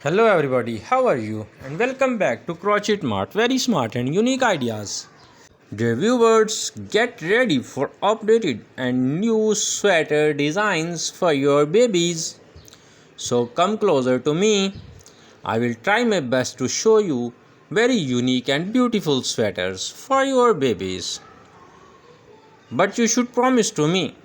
Hello everybody, how are you? And welcome back to Crochet Mart, very smart and unique ideas. Dear viewers, get ready for updated and new sweater designs for your babies. So come closer to me. I will try my best to show you very unique and beautiful sweaters for your babies. But you should promise to me.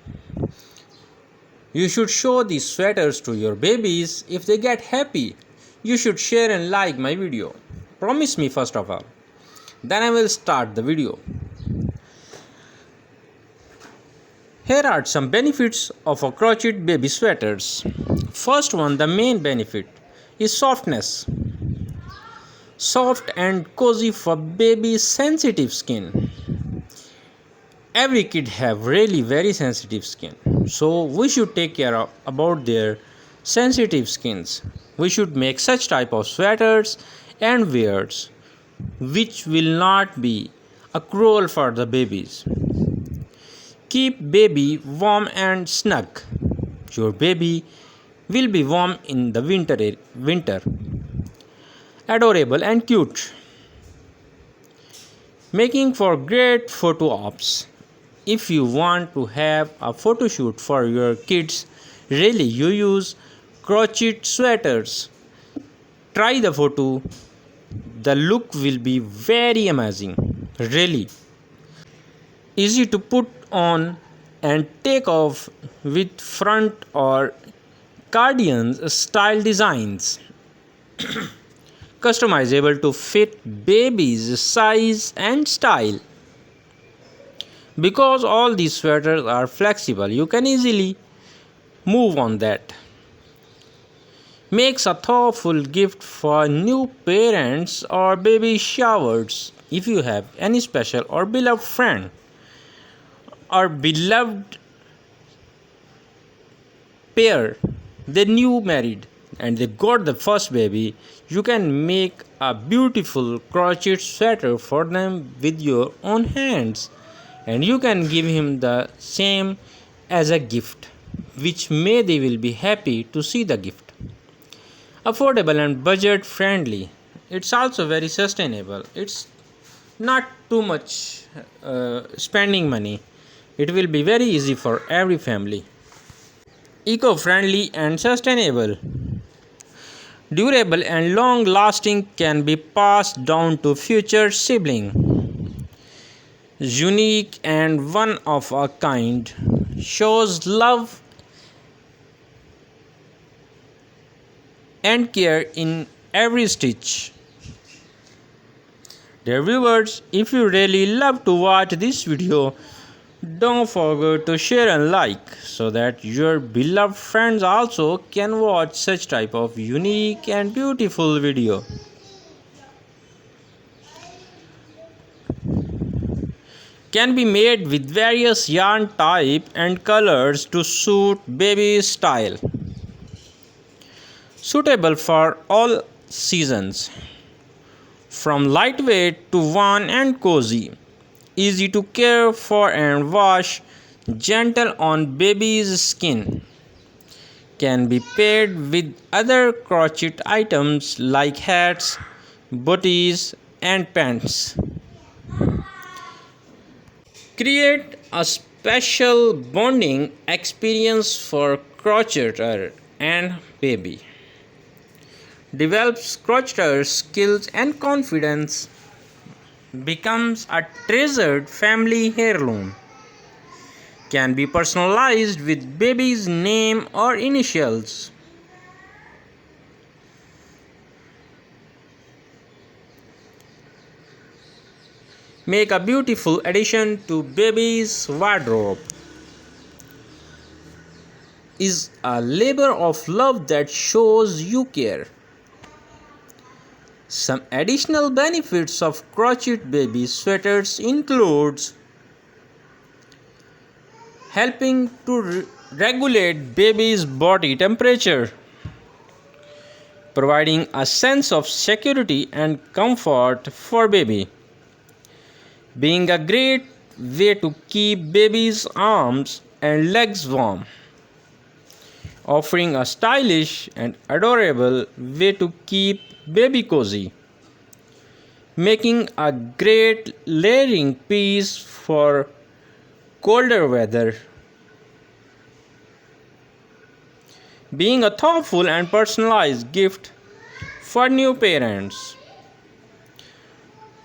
You should show these sweaters to your babies. If they get happy, you should share and like my video. Promise me first of all. Then I will start the video. Here are some benefits of a crochet baby sweaters. First one, the main benefit is softness. Soft and cozy for baby sensitive skin. Every kid have really very sensitive skin, so we should take care of about their sensitive skins. We should make such type of sweaters and wears which will not be a cruel for the babies. Keep baby warm and snug. Your baby will be warm in the winter. Adorable and cute. Making for great photo ops. If you want to have a photo shoot for your kids, really you use crochet sweaters. Try the photo. The look will be very amazing. Really. Easy to put on and take off with front or cardigans style designs. Customizable to fit baby's size and style. Because all these sweaters are flexible, you can easily move on that. Makes a thoughtful gift for new parents or baby showers. If you have any special or beloved friend or beloved pair, they new married and they got the first baby, you can make a beautiful crochet sweater for them with your own hands. And you can give him the same as a gift, which may they will be happy to see the gift. Affordable and budget friendly. It's also very sustainable. It's not too much spending money. It will be very easy for every family. Eco-friendly and sustainable. Durable and long lasting, can be passed down to future siblings. Unique and one of a kind, shows love and care in every stitch. Dear viewers, if you really love to watch this video, don't forget to share and like so that your beloved friends also can watch such type of unique and beautiful video. Can be made with various yarn type and colors to suit baby style. Suitable for all seasons. From lightweight to warm and cozy. Easy to care for and wash. Gentle on baby's skin. Can be paired with other crochet items like hats, booties and pants. Create a special bonding experience for crocheter and baby. Develops crocheter skills and confidence. Becomes a treasured family heirloom. Can be personalized with baby's name or initials. Make a beautiful addition to baby's wardrobe. Is a labor of love that shows you care. Some additional benefits of crochet baby sweaters includes helping to regulate baby's body temperature, providing a sense of security and comfort for baby. Being a great way to keep baby's arms and legs warm. offering a stylish and adorable way to keep baby cozy, making a great layering piece for colder weather. Being a thoughtful and personalized gift for new parents.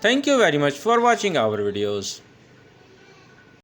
Thank you very much for watching our videos.